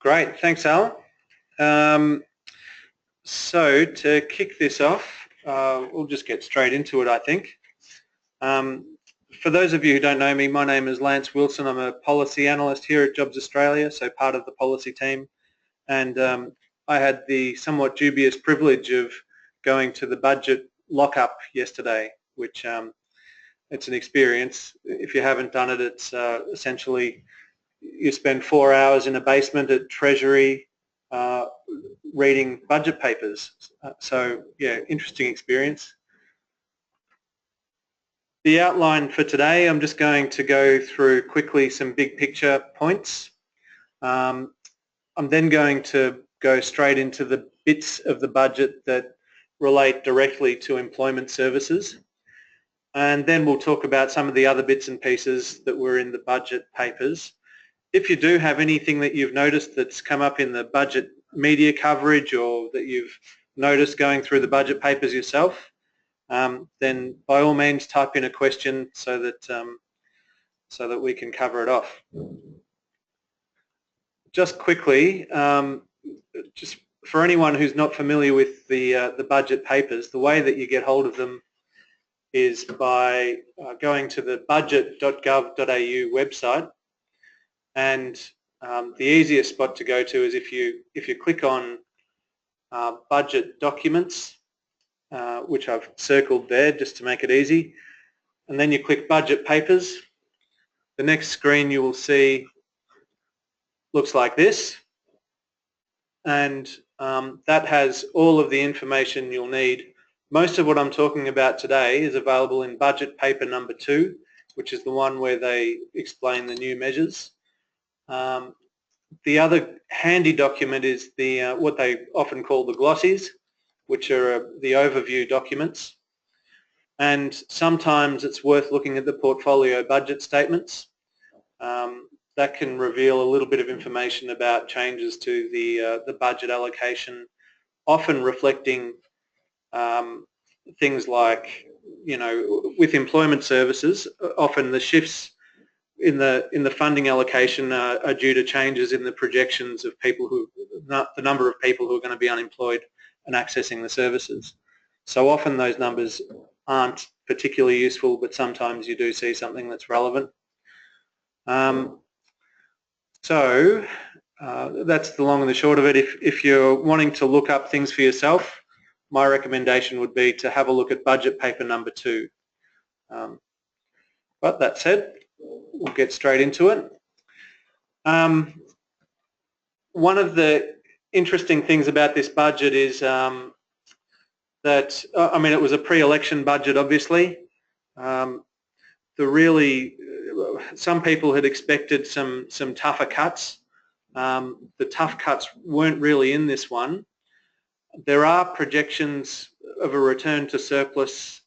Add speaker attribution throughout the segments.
Speaker 1: Great, thanks Al. So to kick this off, we'll just get straight into it, I think. For those of you who don't know me, my name is Lance Wilson. I'm a policy analyst here at Jobs Australia, so part of the policy team. And I had the somewhat dubious privilege of going to the budget lockup yesterday, which it's an experience. If you haven't done it, it's essentially you spend 4 hours in a basement at Treasury reading budget papers. So yeah, interesting experience. The outline for today, I'm just going to go through quickly some big picture points. I'm then going to go straight into the bits of the budget that relate directly to employment services. And then we'll talk about some of the other bits and pieces that were in the budget papers. If you do have anything that you've noticed that's come up in the budget media coverage or that you've noticed going through the budget papers yourself, then by all means type in a question so that we can cover it off. Just quickly, just for anyone who's not familiar with the budget papers, the way that you get hold of them is by going to the budget.gov.au website, and the easiest spot to go to is if you click on budget documents, which I've circled there just to make it easy, and then you click budget papers. The next screen you will see looks like this, and that has all of the information you'll need. Most of what I'm talking about today is available in budget paper number 2, which is the one where they explain the new measures. The other handy document is the what they often call the glossies, which are the overview documents. And sometimes it's worth looking at the portfolio budget statements. That can reveal a little bit of information about changes to the budget allocation, often reflecting things like, you know, with employment services, often the shifts in the funding allocation are due to changes in the projections of people the number of people who are going to be unemployed and accessing the services. So often those numbers aren't particularly useful, but sometimes you do see something that's relevant. So that's the long and the short of it. If you're wanting to look up things for yourself, my recommendation would be to have a look at budget paper number 2. But that said, we'll get straight into it. One of the interesting things about this budget is that, I mean, it was a pre-election budget, obviously. Some people had expected some tougher cuts. The tough cuts weren't really in this one. There are projections of a return to surplus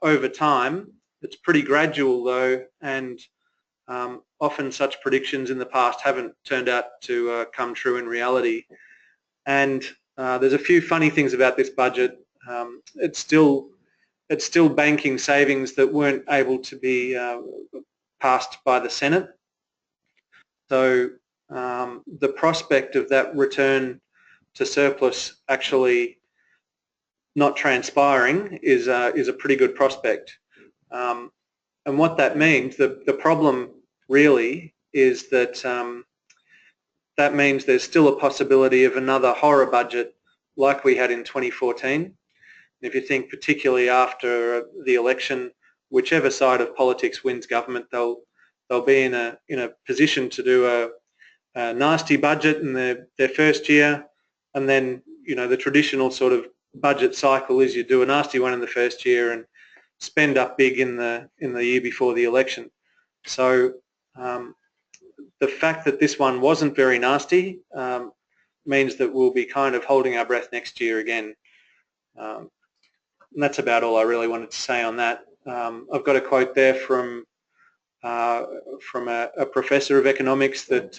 Speaker 1: over time. It's pretty gradual though, and often such predictions in the past haven't turned out to come true in reality. And there's a few funny things about this budget. It's still banking savings that weren't able to be passed by the Senate. So the prospect of that return to surplus actually not transpiring is a pretty good prospect. And what that means, the problem really is that that means there's still a possibility of another horror budget like we had in 2014. If you think particularly after the election, whichever side of politics wins government, they'll be in a position to do a nasty budget in their first year, and then, you know, the traditional sort of budget cycle is you do a nasty one in the first year and spend up big in the year before the election. So the fact that this one wasn't very nasty means that we'll be kind of holding our breath next year again. And that's about all I really wanted to say on that. I've got a quote there from a professor of economics that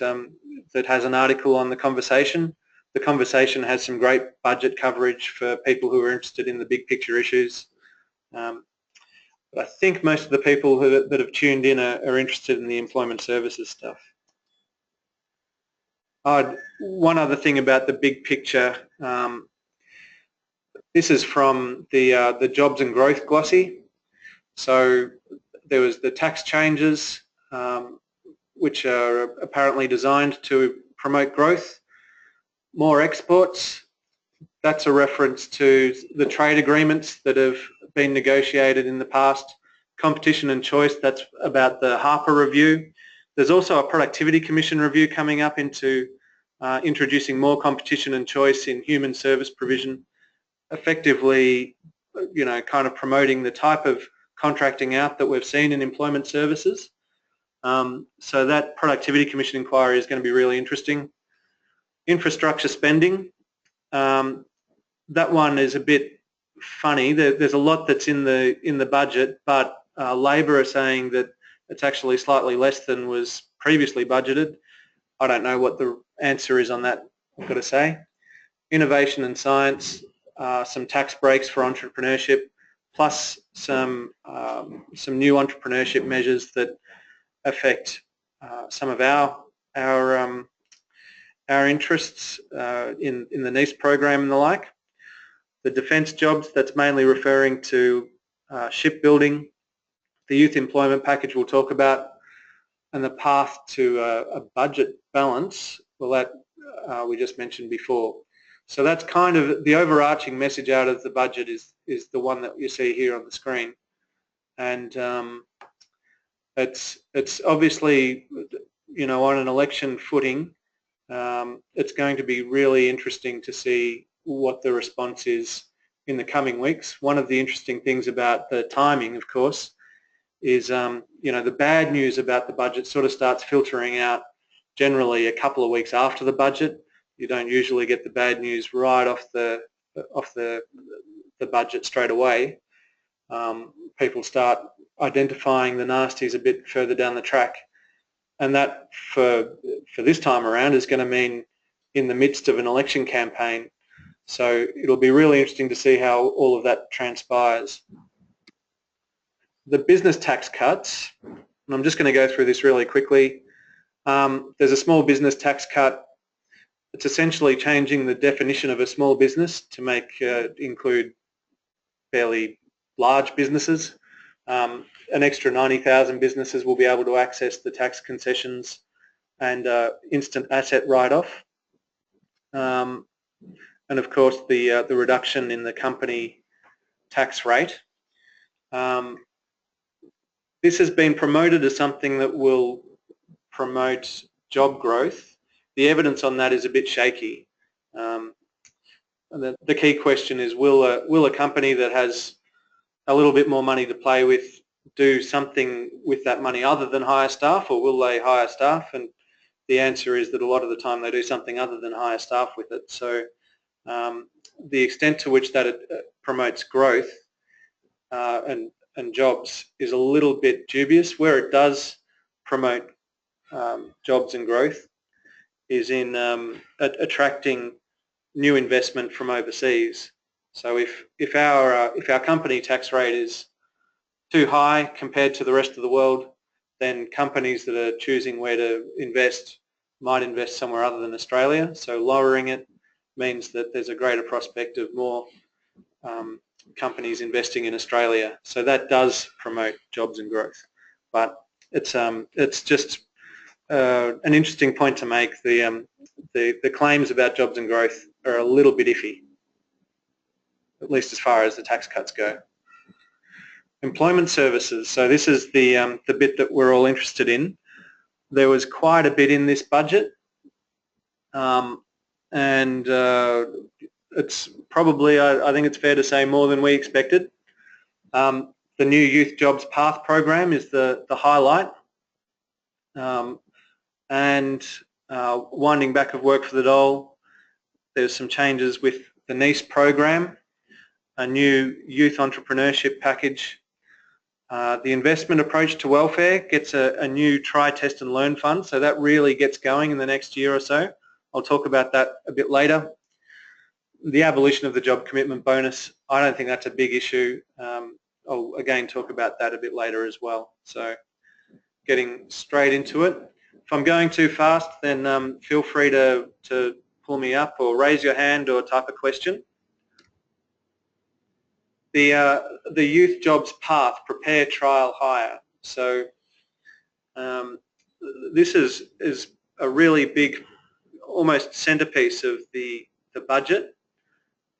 Speaker 1: has an article on the conversation. The conversation has some great budget coverage for people who are interested in the big picture issues. But I think most of the people that have tuned in are interested in the employment services stuff. One other thing about the big picture, this is from the Jobs and Growth Glossy. So there was the tax changes, which are apparently designed to promote growth, more exports. That's a reference to the trade agreements that have been negotiated in the past. Competition and choice, that's about the Harper review. There's also a Productivity Commission review coming up into introducing more competition and choice in human service provision, effectively, kind of promoting the type of contracting out that we've seen in employment services. So that Productivity Commission inquiry is going to be really interesting. Infrastructure spending, that one is a bit funny. There's a lot that's in the budget, but Labor are saying that it's actually slightly less than was previously budgeted. I don't know what the answer is on that, I've got to say. Innovation and science, some tax breaks for entrepreneurship, plus some new entrepreneurship measures that affect some of our interests in the NEIS program and the like. The defence jobs, that's mainly referring to shipbuilding. The youth employment package we'll talk about, and the path to a budget balance, well, that we just mentioned before. So that's kind of the overarching message out of the budget is the one that you see here on the screen. And it's obviously, on an election footing, it's going to be really interesting to see what the response is in the coming weeks. One of the interesting things about the timing, of course, is the bad news about the budget sort of starts filtering out generally a couple of weeks after the budget. You don't usually get the bad news right off the budget straight away. People start identifying the nasties a bit further down the track, and that for this time around is going to mean in the midst of an election campaign. So it'll be really interesting to see how all of that transpires. The business tax cuts, and I'm just going to go through this really quickly. There's a small business tax cut. It's essentially changing the definition of a small business to include fairly large businesses. An extra 90,000 businesses will be able to access the tax concessions and instant asset write-off. And of course the reduction in the company tax rate. This has been promoted as something that will promote job growth. The evidence on that is a bit shaky. The key question is, will a company that has a little bit more money to play with do something with that money other than hire staff, or will they hire staff? And the answer is that a lot of the time they do something other than hire staff with it. So the extent to which that promotes growth and jobs is a little bit dubious. Where it does promote jobs and growth is in attracting new investment from overseas. So if our company tax rate is too high compared to the rest of the world, then companies that are choosing where to invest might invest somewhere other than Australia. So lowering it means that there's a greater prospect of more companies investing in Australia. So that does promote jobs and growth. But it's just an interesting point to make. The claims about jobs and growth are a little bit iffy, at least as far as the tax cuts go. Employment services. So this is the bit that we're all interested in. There was quite a bit in this budget, and it's probably, I think it's fair to say, more than we expected. The new Youth Jobs Path program is the highlight, and winding back of work for the Dole. There's some changes with the NEIS program, a new youth entrepreneurship package. The investment approach to welfare gets a new try, test and learn fund, so that really gets going in the next year or so. I'll talk about that a bit later. The abolition of the job commitment bonus, I don't think that's a big issue. I'll again talk about that a bit later as well. So getting straight into it. if I'm going too fast, then feel free to pull me up or raise your hand or type a question. The youth jobs path, prepare, trial, hire. So this is a really big, almost centerpiece of the budget.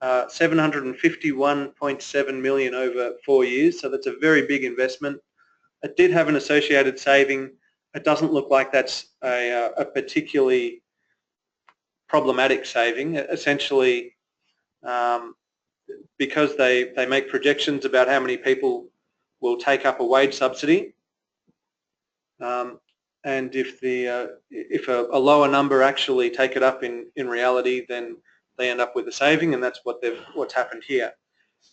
Speaker 1: 751.7 million over 4 years, so that's a very big investment. It did have an associated saving. It doesn't look like that's a particularly problematic saving. Essentially, because they make projections about how many people will take up a wage subsidy, and if a lower number actually take it up in reality, then they end up with a saving, and that's what's happened here.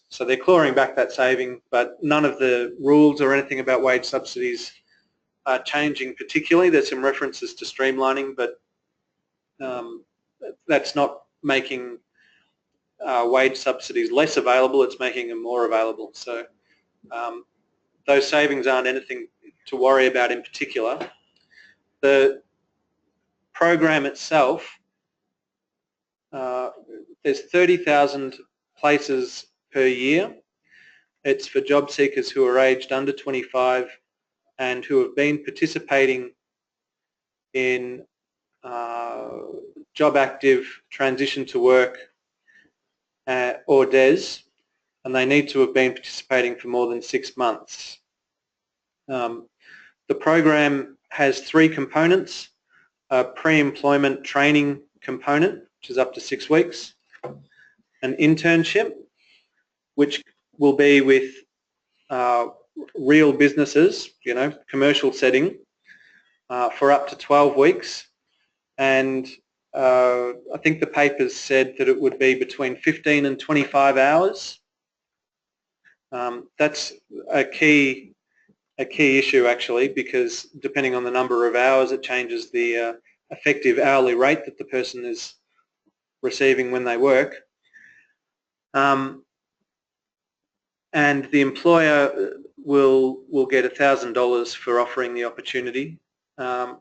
Speaker 1: So they're clawing back that saving, but none of the rules or anything about wage subsidies are changing particularly. There's some references to streamlining, but that's not making wage subsidies less available, it's making them more available. So those savings aren't anything to worry about in particular. The program itself, there's 30,000 places per year. It's for job seekers who are aged under 25 and who have been participating in job active, transition to work or DES, and they need to have been participating for more than 6 months. The program has 3 components: a pre-employment training component, which is up to 6 weeks, an internship, which will be with real businesses, commercial setting, for up to 12 weeks, and I think the papers said that it would be between 15 and 25 hours. That's a key issue actually, because depending on the number of hours, it changes the effective hourly rate that the person is receiving when they work. And the employer will get $1,000 for offering the opportunity. The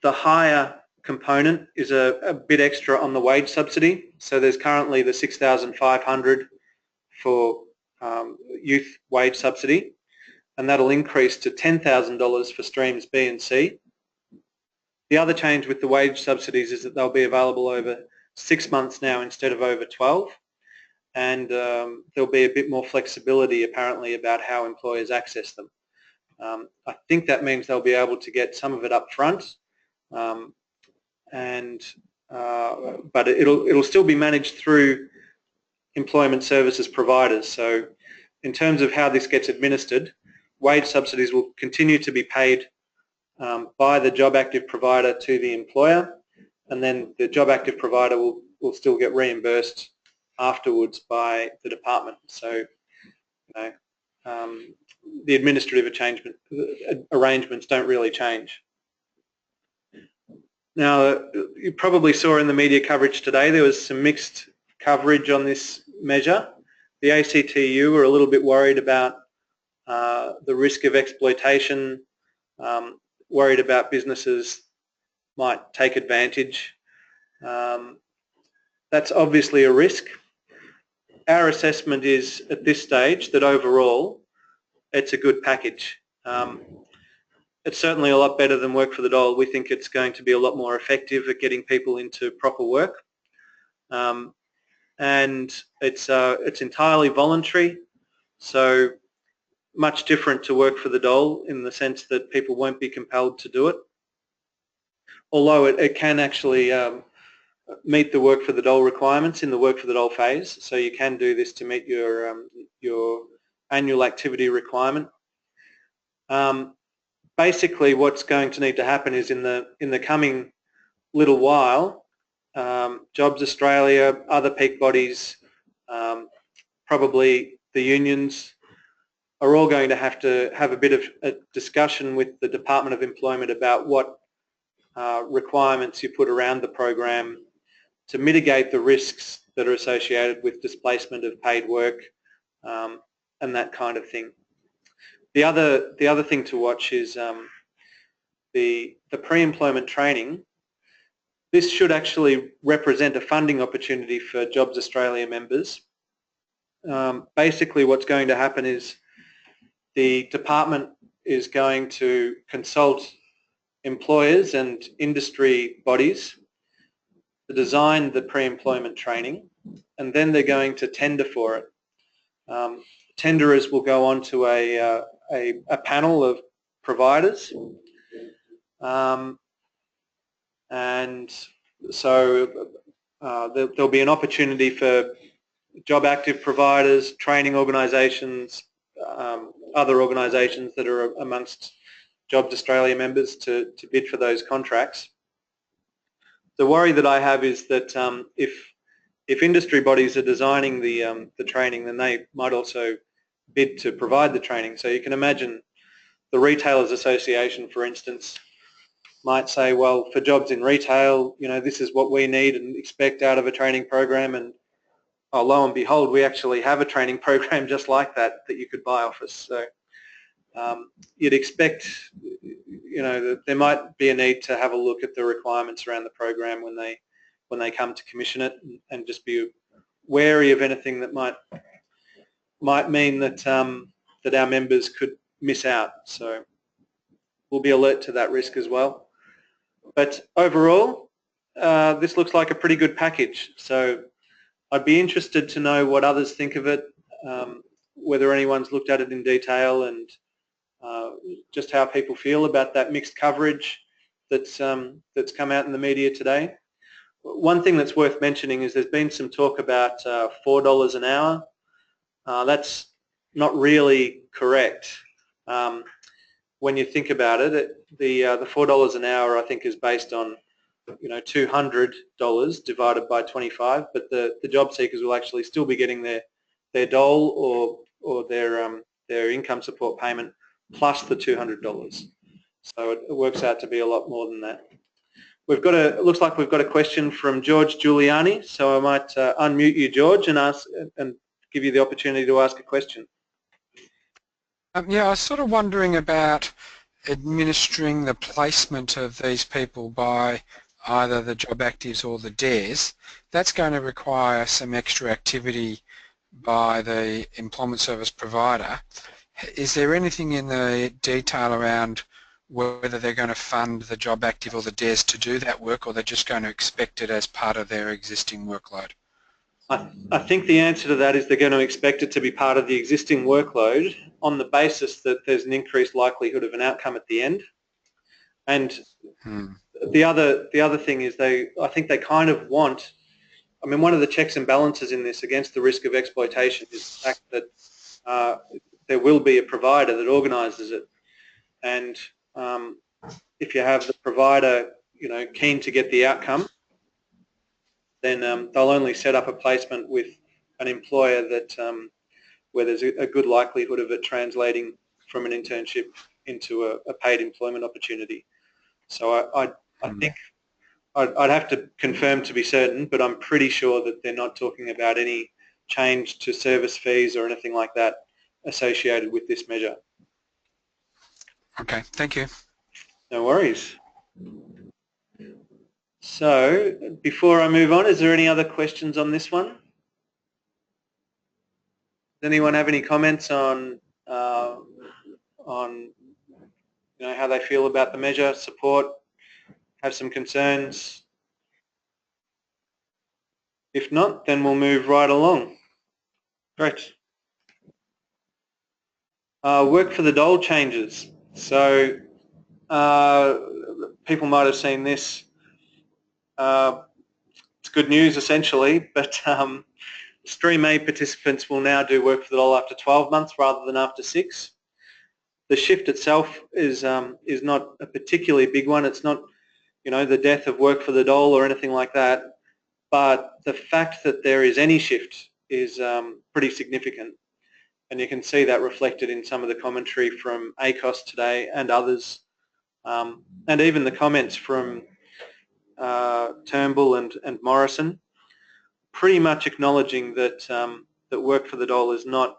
Speaker 1: hire component is a bit extra on the wage subsidy. So there's currently the $6,500 for youth wage subsidy, and that'll increase to $10,000 for streams B and C. The other change with the wage subsidies is that they'll be available over 6 months now instead of over 12, and there'll be a bit more flexibility apparently about how employers access them. I think that means they'll be able to get some of it up front, but it'll still be managed through employment services providers. So in terms of how this gets administered, wage subsidies will continue to be paid by the job active provider to the employer, and then the job active provider will still get reimbursed afterwards by the department. So the administrative arrangements don't really change. Now, you probably saw in the media coverage today there was some mixed coverage on this measure. The ACTU were a little bit worried about the risk of exploitation, worried about businesses might take advantage. That's obviously a risk. Our assessment is at this stage that overall it's a good package. It's certainly a lot better than work for the dole. We think it's going to be a lot more effective at getting people into proper work, and it's entirely voluntary, so much different to work for the dole in the sense that people won't be compelled to do it, although it can actually meet the work for the dole requirements in the work for the dole phase. So you can do this to meet your annual activity requirement. Basically, what's going to need to happen is in the coming little while, Jobs Australia, other peak bodies, probably the unions, are all going to have a bit of a discussion with the Department of Employment about what requirements you put around the program to mitigate the risks that are associated with displacement of paid work and that kind of thing. The other thing to watch is the pre-employment training, this should actually represent a funding opportunity for Jobs Australia members. Basically what's going to happen is the department is going to consult employers and industry bodies to design the pre-employment training, and then they're going to tender for it. Tenderers will go on to a panel of providers, and so there'll be an opportunity for job active providers, training organisations, other organisations that are amongst Jobs Australia members to bid for those contracts. The worry that I have is that if industry bodies are designing the training, then they might also bid to provide the training. So you can imagine the Retailers Association, for instance, might say, well, for jobs in retail, this is what we need and expect out of a training program, and oh, lo and behold, we actually have a training program just like that you could buy off us. So you'd expect, that there might be a need to have a look at the requirements around the program when they come to commission it, and just be wary of anything that might mean that that our members could miss out. So we'll be alert to that risk as well. But overall, this looks like a pretty good package. So I'd be interested to know what others think of it, whether anyone's looked at it in detail, and just how people feel about that mixed coverage that's come out in the media today. One thing that's worth mentioning is there's been some talk about $4 an hour. That's not really correct. When you think about it, the $4 an hour, I think, is based on $200 divided by 25, but the job seekers will actually still be getting their Dole or their income support payment plus the $200. So it works out to be a lot more than that. It looks like we've got a question from George Giuliani, so I might unmute you, George, and give you the opportunity to ask a question.
Speaker 2: Yeah, I was sort of wondering about administering the placement of these people by either the job actives or the DAREs. That's going to require some extra activity by the employment service provider. Is there anything in the detail around whether they're going to fund the job active or the DAREs to do that work, or they're just going to expect it as part of their existing workload?
Speaker 1: I think the answer to that is they're going to expect it to be part of the existing workload on the basis that there's an increased likelihood of an outcome at the end. And the other thing is I think they kind of want, one of the checks and balances in this against the risk of exploitation is the fact that there will be a provider that organises it. And if you have the provider, keen to get the outcome, then they'll only set up a placement with an employer that where there's a good likelihood of it translating from an internship into a paid employment opportunity. So I think I'd have to confirm to be certain, but I'm pretty sure that they're not talking about any change to service fees or anything like that associated with this measure.
Speaker 2: Okay, thank you.
Speaker 1: No worries. So before I move on, is there any other questions on this one? Does anyone have any comments on how they feel about the measure, support, have some concerns? If not, then we'll move right along. Great. Work for the Dole changes. So people might have seen this. It's good news essentially, but Stream A participants will now do work for the Dole after 12 months rather than after 6. The shift itself is not a particularly big one. It's not, the death of work for the Dole or anything like that, but the fact that there is any shift is pretty significant, and you can see that reflected in some of the commentary from ACOS today and others, and even the comments from Turnbull and Morrison, pretty much acknowledging that that work for the Dole is not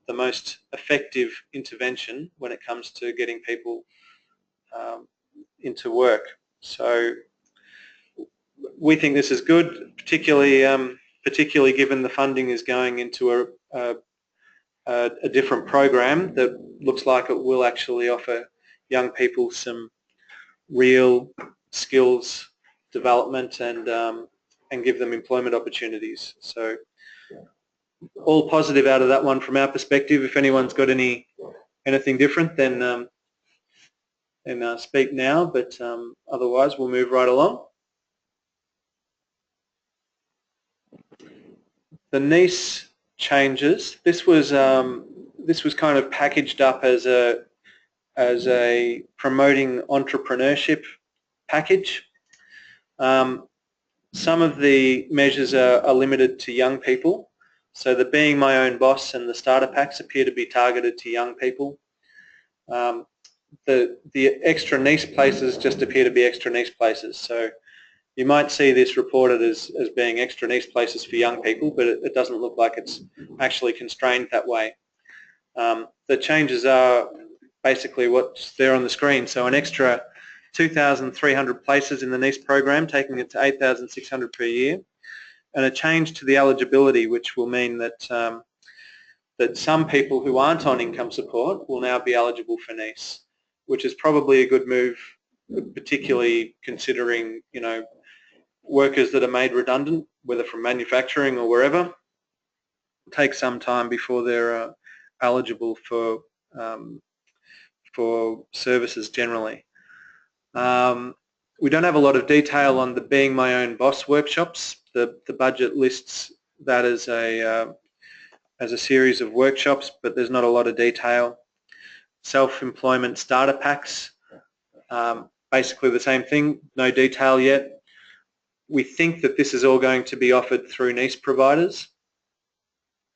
Speaker 1: the most effective intervention when it comes to getting people into work. So we think this is good, particularly given the funding is going into a different program that looks like it will actually offer young people some real skills development and give them employment opportunities. So all positive out of that one from our perspective. If anyone's got anything different, then speak now, but otherwise we'll move right along. The NEIS changes. This was kind of packaged up as a promoting entrepreneurship package. Some of the measures are limited to young people. So the Being My Own Boss and the starter packs appear to be targeted to young people. The extra NEIS places just appear to be extra NEIS places. So you might see this reported as being extra NEIS places for young people, but it doesn't look like it's actually constrained that way. The changes are basically what's there on the screen. So an extra 2,300 places in the NEIS program, taking it to 8,600 per year, and a change to the eligibility, which will mean that that some people who aren't on income support will now be eligible for NEIS, which is probably a good move, particularly considering, you know, workers that are made redundant, whether from manufacturing or wherever, take some time before they're eligible for services generally. We don't have a lot of detail on the Being My Own Boss workshops. The budget lists that as a series of workshops, but there's not a lot of detail. Self-employment starter packs, basically the same thing, no detail yet. We think that this is all going to be offered through NEIS providers.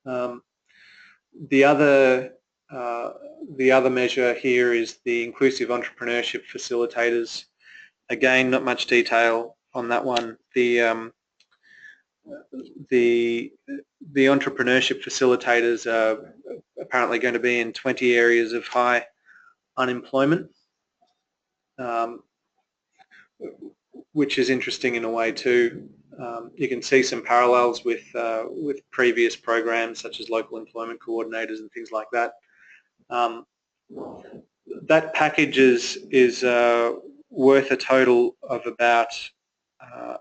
Speaker 1: The other measure here is the inclusive entrepreneurship facilitators. Again, not much detail on that one. The entrepreneurship facilitators are apparently going to be in 20 areas of high unemployment, which is interesting in a way too. You can see some parallels with previous programs such as local employment coordinators and things like that. That package is worth a total of about, I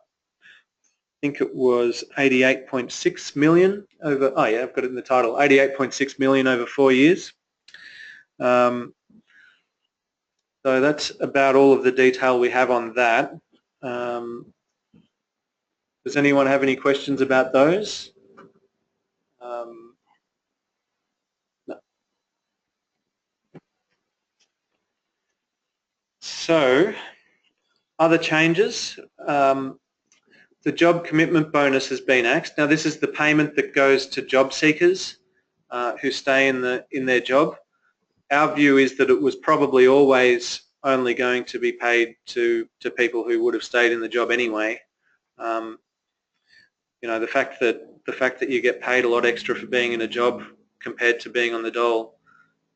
Speaker 1: think it was 88.6 million over, oh yeah, I've got it in the title, 88.6 million over 4 years. So that's about all of the detail we have on that. Does anyone have any questions about those? No. So, other changes. The job commitment bonus has been axed. Now, this is the payment that goes to job seekers who stay in their job. Our view is that it was probably always only going to be paid to people who would have stayed in the job anyway. You know, the fact that you get paid a lot extra for being in a job compared to being on the dole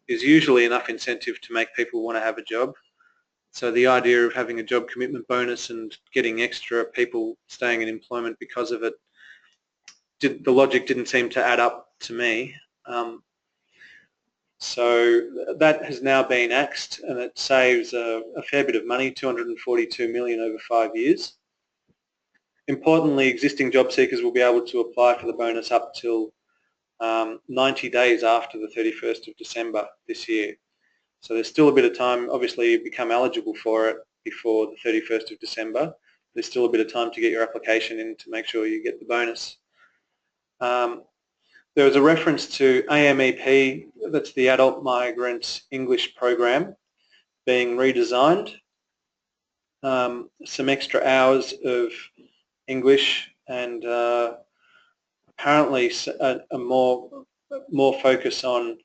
Speaker 1: is usually enough incentive to make people want to have a job. So the idea of having a job commitment bonus and getting extra people staying in employment because of it, the logic didn't seem to add up to me. So that has now been axed, and it saves a fair bit of money, 242 million over 5 years. Importantly, existing job seekers will be able to apply for the bonus up till 90 days after the 31st of December this year. So there's still a bit of time. Obviously, you become eligible for it before the 31st of December. There's still a bit of time to get your application in to make sure you get the bonus. There was a reference to AMEP, that's the Adult Migrant English Program, being redesigned. Some extra hours of English and apparently a more focus on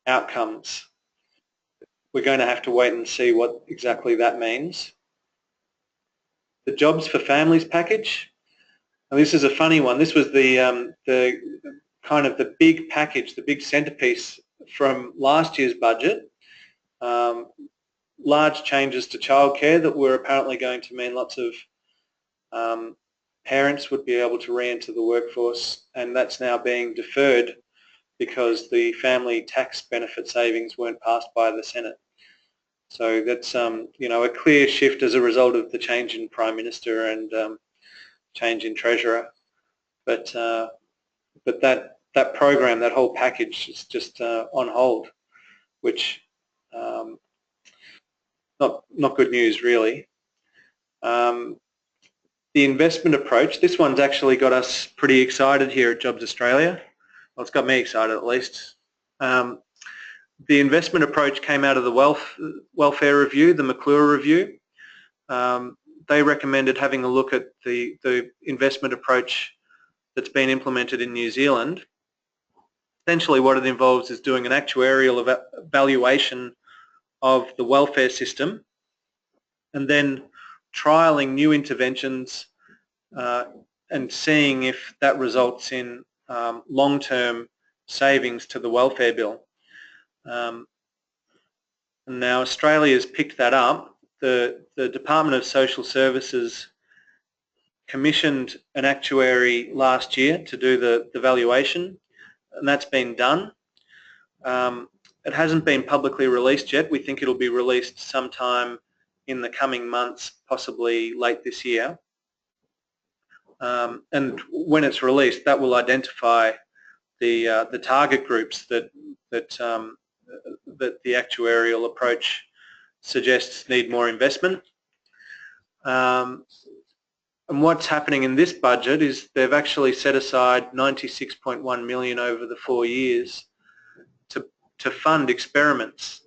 Speaker 1: outcomes. We're going to have to wait and see what exactly that means. The Jobs for Families package, and this is a funny one. This was the kind of the big package, the big centerpiece from last year's budget. large changes to childcare that were apparently going to mean lots of parents would be able to re-enter the workforce, and that's now being deferred because the family tax benefit savings weren't passed by the Senate. So that's a clear shift as a result of the change in Prime Minister and change in Treasurer. But that program, that whole package, is just on hold, which not good news really. The investment approach, this one's actually got us pretty excited here at Jobs Australia. Well, it's got me excited at least. The investment approach came out of the welfare review, the McClure review. They recommended having a look at the investment approach that's been implemented in New Zealand. Essentially what it involves is doing an actuarial evaluation of the welfare system and then trialling new interventions and seeing if that results in long-term savings to the welfare bill. And now Australia's picked that up. The Department of Social Services commissioned an actuary last year to do the valuation, and that's been done. It hasn't been publicly released yet. We think it'll be released sometime in the coming months, possibly late this year. And when it's released, that will identify the target groups that the actuarial approach suggests need more investment. And what's happening in this budget is they've actually set aside $96.1 million over the 4 years to fund experiments.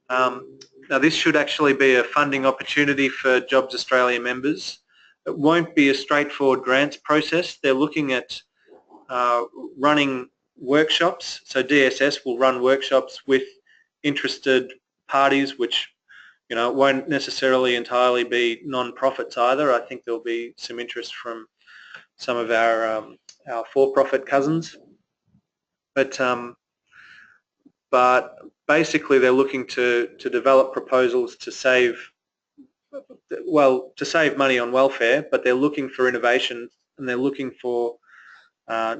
Speaker 1: Now this should actually be a funding opportunity for Jobs Australia members. It won't be a straightforward grants process. They're looking at running workshops. So DSS will run workshops with interested parties, which it won't necessarily entirely be non-profits either. I think there'll be some interest from some of our for-profit cousins. But basically they're looking to develop proposals to save money on welfare, but they're looking for innovation and they're looking for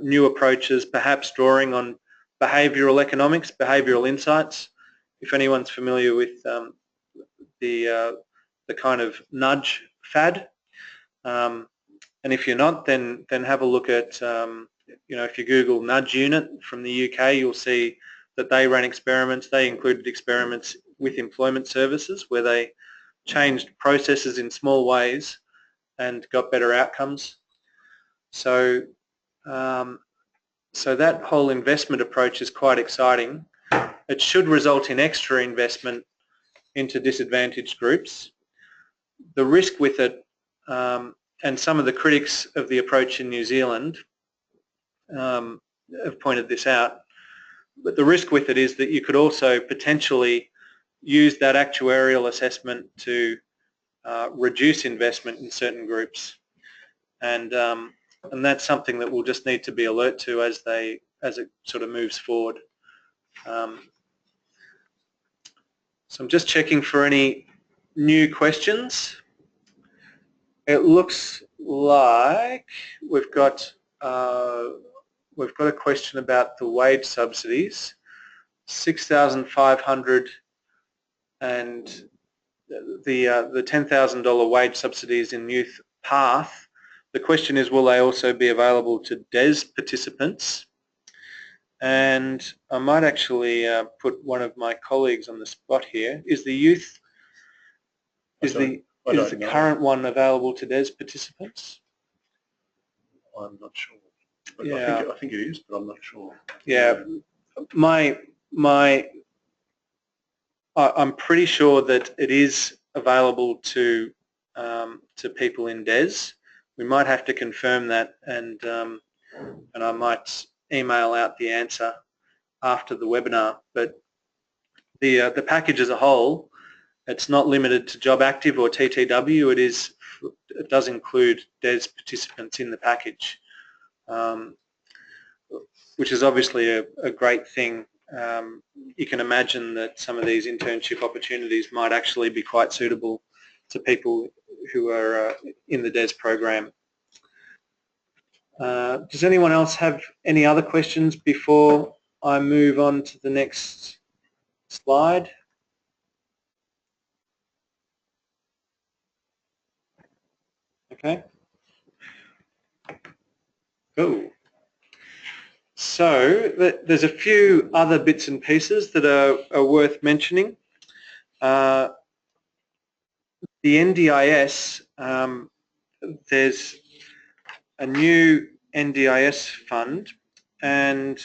Speaker 1: new approaches, perhaps drawing on behavioural economics, behavioural insights. If anyone's familiar with the kind of nudge fad, and if you're not, then have a look at if you Google nudge unit from the UK, you'll see that they ran experiments. They included experiments with employment services where they changed processes in small ways and got better outcomes. So that whole investment approach is quite exciting. It should result in extra investment into disadvantaged groups. The risk with it, and some of the critics of the approach in New Zealand have pointed this out, but the risk with it is that you could also potentially use that actuarial assessment to reduce investment in certain groups, and that's something that we'll just need to be alert to as it sort of moves forward. So I'm just checking for any new questions. It looks like we've got a question about the wage subsidies, 6,500 and the $10,000 wage subsidies in Youth Path. The question is, will they also be available to DES participants? And I might actually put one of my colleagues on the spot here. Is the current one available to DES participants?
Speaker 3: I'm not sure.
Speaker 1: Yeah.
Speaker 3: I think it is, but I'm not sure.
Speaker 1: Yeah, I'm pretty sure that it is available to people in DES. We might have to confirm that, and I might email out the answer after the webinar. But the package as a whole, it's not limited to Job Active or TTW. It does include DES participants in the package, which is obviously a great thing you can imagine that some of these internship opportunities might actually be quite suitable to people who are in the DES program. Does anyone else have any other questions before I move on to the next slide? Okay. Cool. So there's a few other bits and pieces that are worth mentioning. The NDIS, there's a new NDIS fund, and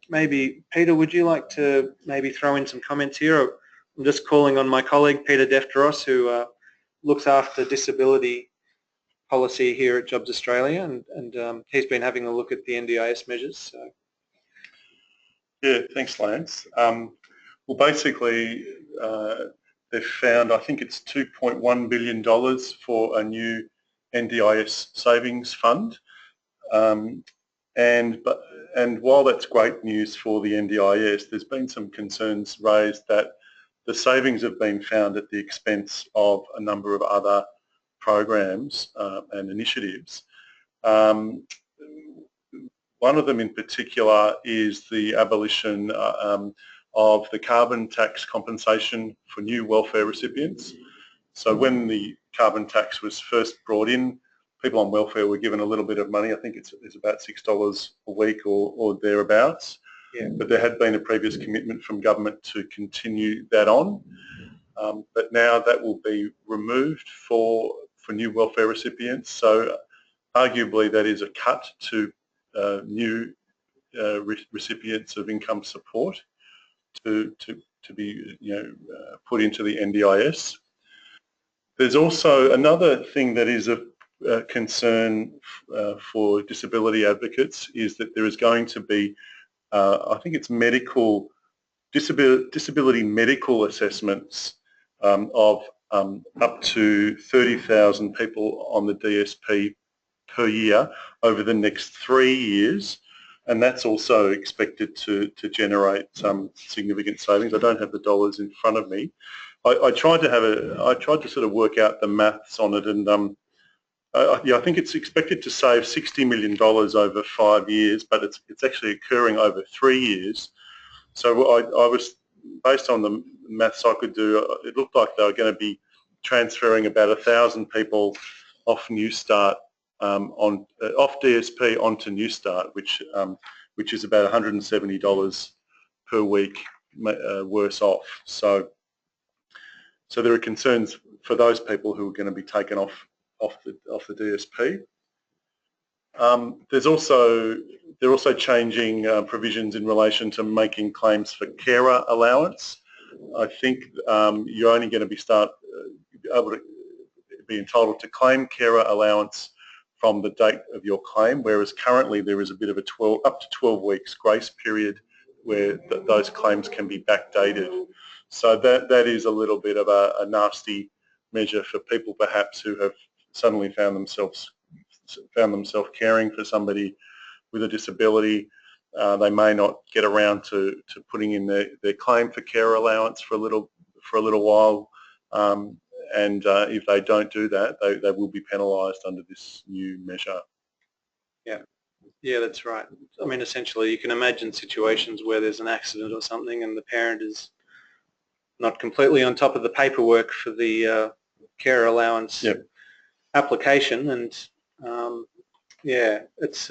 Speaker 1: maybe Peter, would you like to maybe throw in some comments here? I'm just calling on my colleague Peter Defteros, who looks after disability policy here at Jobs Australia, and he's been having a look at the NDIS measures. So.
Speaker 3: Yeah, thanks, Lance. Well, basically, they've found, I think it's $2.1 billion for a new NDIS savings fund. And while that's great news for the NDIS, there's been some concerns raised that the savings have been found at the expense of a number of other programs and initiatives. One of them in particular is the abolition of the carbon tax compensation for new welfare recipients. So when the carbon tax was first brought in, people on welfare were given a little bit of money. I think it's about $6 a week or thereabouts.
Speaker 1: Yeah.
Speaker 3: But there had been a previous commitment from government to continue that on. But now that will be removed for new welfare recipients. So arguably that is a cut to new recipients of income support to be put into the NDIS. There's also another thing that is a concern for disability advocates is that there is going to be, I think it's disability medical assessments of up to 30,000 people on the DSP per year over the next 3 years, and that's also expected to generate some significant savings. I don't have the dollars in front of me. I tried to sort of work out the maths on it, and I think it's expected to save $60 million over 5 years, but it's actually occurring over 3 years. So I was, based on the maths I could do, it looked like they were going to be transferring about 1,000 people off New Start off DSP onto New Start, which is about $170 per week worse off. So there are concerns for those people who are going to be taken off the DSP. They're also changing provisions in relation to making claims for carer allowance. I think you're only going to be able to be entitled to claim carer allowance from the date of your claim, whereas currently there is a bit of up to 12 weeks grace period where those claims can be backdated. So that is a little bit of a nasty measure for people perhaps who have suddenly found themselves caring for somebody with a disability. They may not get around to putting in their claim for care allowance for a little while, and if they don't do that, they will be penalised under this new measure.
Speaker 1: Yeah, that's right. I mean, essentially, you can imagine situations where there's an accident or something, and the parent is not completely on top of the paperwork for the care allowance application, and it's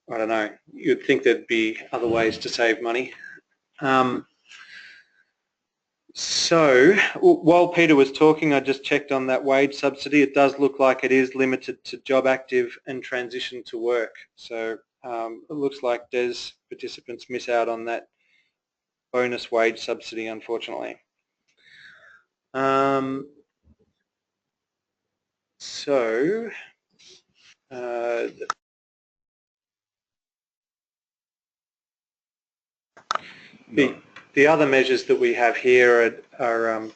Speaker 1: I don't know. You'd think there'd be other ways to save money. So while Peter was talking, I just checked on that wage subsidy. It does look like it is limited to job active and transition to work. So it looks like DES participants miss out on that bonus wage subsidy, unfortunately. The other measures that we have here are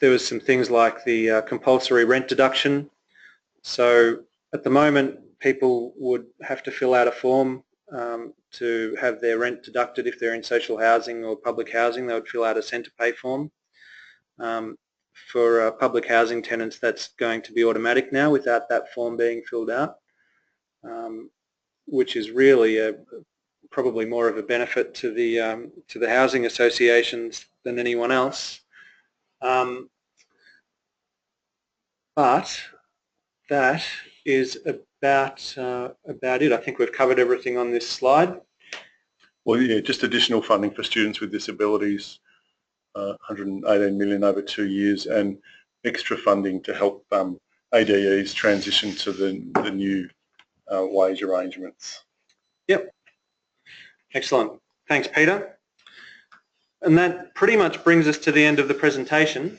Speaker 1: there was some things like the compulsory rent deduction. So at the moment, people would have to fill out a form to have their rent deducted if they're in social housing or public housing. They would fill out a centre pay form. For public housing tenants, that's going to be automatic now without that form being filled out, which is really probably more of a benefit to the housing associations than anyone else. But that is about it. I think we've covered everything on this slide.
Speaker 3: Well, yeah, just additional funding for students with disabilities, 118 million over 2 years, and extra funding to help ADEs transition to the new wage arrangements.
Speaker 1: Yep. Excellent. Thanks, Peter. And that pretty much brings us to the end of the presentation.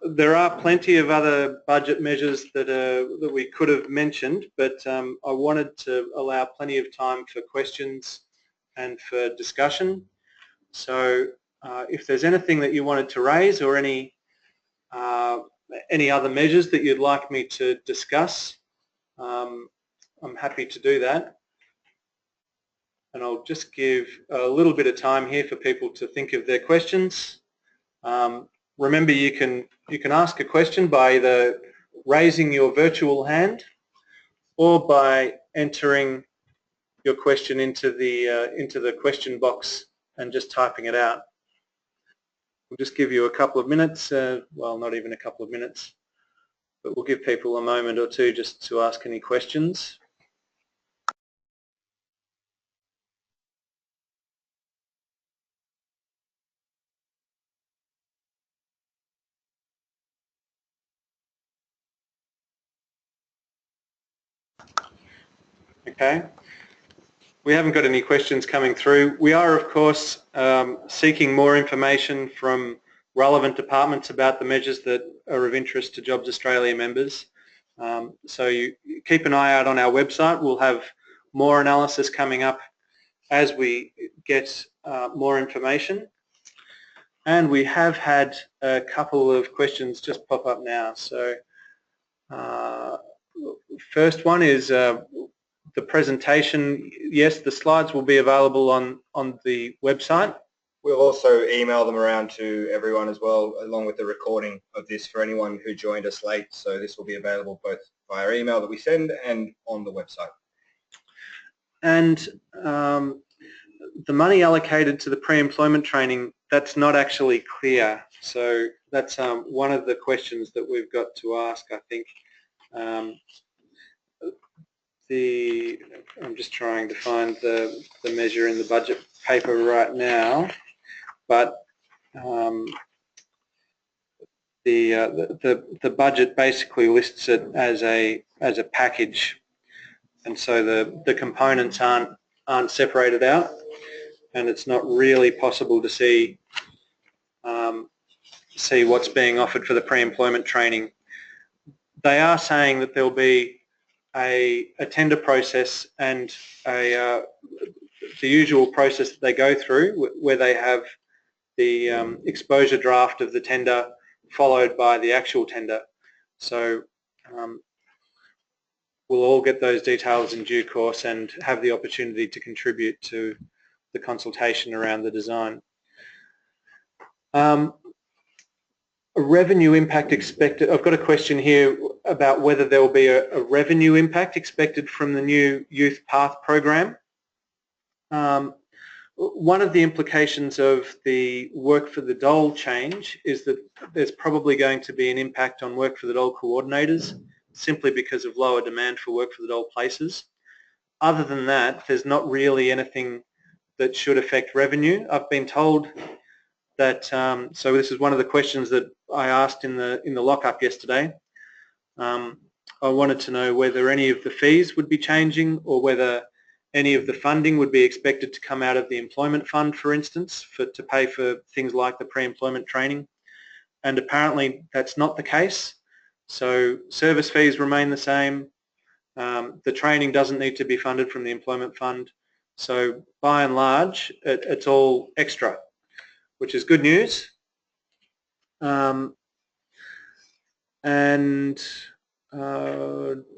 Speaker 1: There are plenty of other budget measures that we could have mentioned, but I wanted to allow plenty of time for questions and for discussion. So if there's anything that you wanted to raise or any other measures that you'd like me to discuss, I'm happy to do that. And I'll just give a little bit of time here for people to think of their questions. Remember, you can ask a question by either raising your virtual hand or by entering your question into the question box and just typing it out. We'll just give you a couple of minutes, well, not even a couple of minutes, but we'll give people a moment or two just to ask any questions. Okay. We haven't got any questions coming through. We are, of course, seeking more information from relevant departments about the measures that are of interest to Jobs Australia members. So you keep an eye out on our website. We'll have more analysis coming up as we get more information. And we have had a couple of questions just pop up now. So first one is the presentation. Yes, the slides will be available on the website.
Speaker 4: We'll also email them around to everyone as well, along with the recording of this for anyone who joined us late. So this will be available both via email that we send and on the website. And
Speaker 1: the money allocated to the pre-employment training, that's not actually clear. So that's one of the questions that we've got to ask, I think. I'm just trying to find the measure in the budget paper right now, but the budget basically lists it as a package, and so the components aren't separated out, and it's not really possible to see what's being offered for the pre-employment training. They are saying that there'll be a tender process and the usual process that they go through, where they have the exposure draft of the tender followed by the actual tender. So we'll all get those details in due course and have the opportunity to contribute to the consultation around the design. A revenue impact expected. I've got a question here about whether there will be a revenue impact expected from the new Youth Path program. One of the implications of the Work for the Dole change is that there's probably going to be an impact on Work for the Dole coordinators, simply because of lower demand for Work for the Dole places. Other than that, there's not really anything that should affect revenue. I've been told that, so this is one of the questions that I asked in the lockup yesterday. I wanted to know whether any of the fees would be changing, or whether any of the funding would be expected to come out of the employment fund, for instance, to pay for things like the pre-employment training. And apparently that's not the case. So service fees remain the same. The training doesn't need to be funded from the employment fund. So by and large, it's all extra, which is good news. Do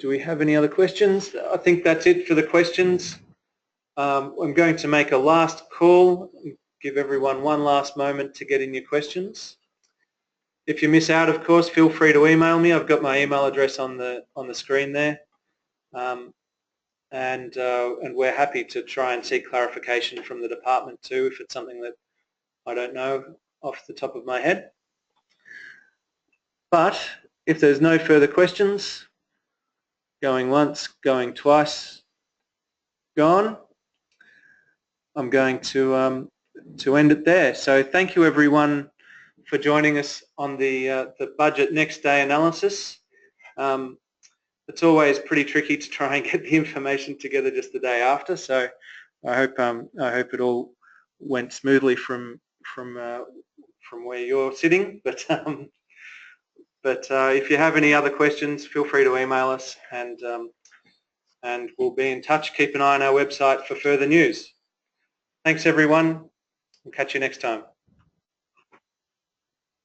Speaker 1: we have any other questions? I think that's it for the questions. I'm going to make a last call, give everyone one last moment to get in your questions. If you miss out, of course, feel free to email me. I've got my email address on the screen there, and we're happy to try and seek clarification from the department too if it's something that I don't know off the top of my head. But if there's no further questions, going once, going twice, gone, I'm going to end it there. So thank you everyone for joining us on the budget next day analysis. It's always pretty tricky to try and get the information together just the day after. So I hope it all went smoothly from where you're sitting. But if you have any other questions, feel free to email us, and we'll be in touch. Keep an eye on our website for further news. Thanks everyone. We'll catch you next time.